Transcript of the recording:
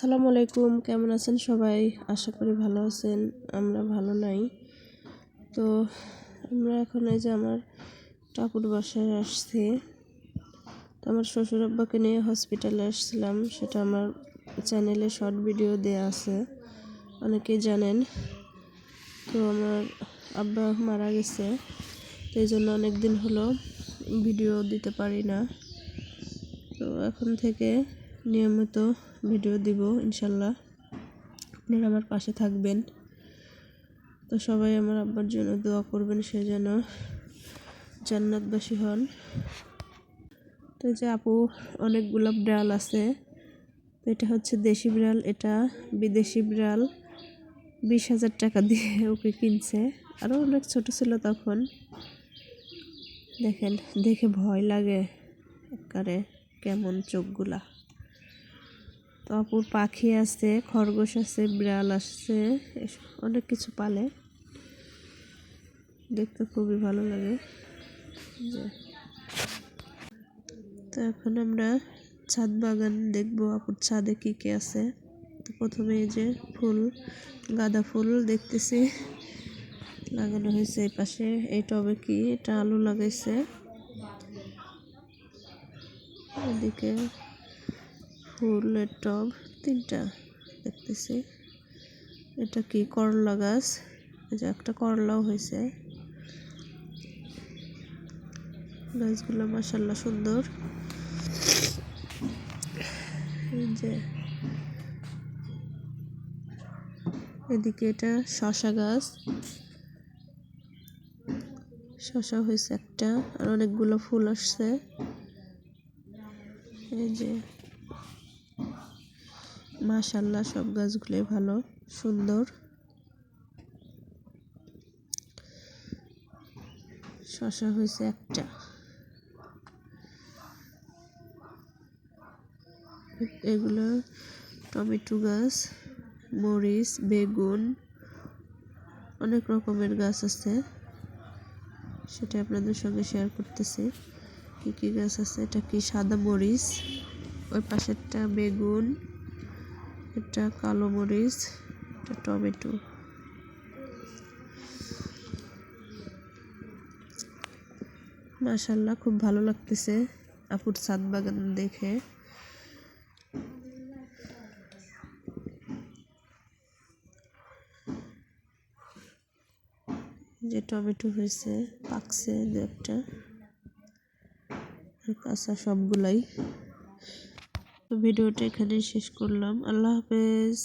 আসসালামু আলাইকুম, কেমন আছেন সবাই? আশা করি ভালো আছেন। আমরা ভালো নাই। তো আমরা এখন এই যে আমার টাপুর বাসায় আসছি। তো আমার শ্বশুর আব্বাকে নিয়ে হসপিটালে আসছিলাম, সেটা আমার চ্যানেলে শর্ট ভিডিও দেয়া আছে, অনেকেই জানেন। তো আমার আব্বা মারা গেছে, তো এই জন্য অনেক দিন হলো ভিডিও দিতে পারি না। তো এখন থেকে নিয়মিত ভিডিও দিব ইনশাল্লাহ। আপনারা আমার পাশে থাকবেন। তো সবাই আমার আব্বার জন্য দোয়া করবেন, সে যেন জান্নাতবাসী হন। তো এই যে আপু অনেকগুলো বিড়াল আছে। তো এটা হচ্ছে দেশি বিড়াল, এটা বিদেশি বিড়াল। 20,000 টাকা দিয়ে ওকে কিনছে। আরও অনেক ছোট ছিল তখন। দেখেন, দেখে ভয় লাগে একেবারে, কেমন চোখগুলা। তো আপুর পাখি আছে, খরগোশ আছে, বিড়াল আছে, অনেক কিছু পালে। দেখতে খুবই ভালো লাগে। তো এখন আমরা ছাদ বাগান দেখবো, আপুর ছাদে কি কি আছে। তো প্রথমে এই যে ফুল, গাঁদা ফুল দেখতেছি লাগানো হয়েছে। এই পাশে এই টবে কি এটা আলু লাগাইছে। এদিকে ফুলের টব 3টা দেখতেছি। এটা কি করলা গাছ, এই যে একটা করলাও হয়েছে। গাছগুলো মাশাআল্লাহ সুন্দর। এই যে এদিকে এটা শসা গাছ, শসা হয়েছে একটা, আর অনেকগুলো ফুল আসছে। এই যে মাশাআল্লাহ সব গাছগুলোই ভালো সুন্দর। শসা হয়েছে একটা। এগুলো টমেটো গাছ, মরিচ, বেগুন, অনেক রকমের গাছ আছে, সেটা আপনাদের সঙ্গে শেয়ার করতেছি। কি কি গাছ আছে, এটা কি সাদা মরিচ, ওই পাশেরটা বেগুন, এটা কালো মরিচ, এটা টমেটো। মাশাআল্লাহ খুব ভালো লাগতেছে আপুর ছাদ বাগান দেখে। যে টমেটো হয়েছে, পাকছে দু একটা, কাঁচা সবগুলাই। তো ভিডিওটা এখানে শেষ করলাম। আল্লাহ হাফেজ।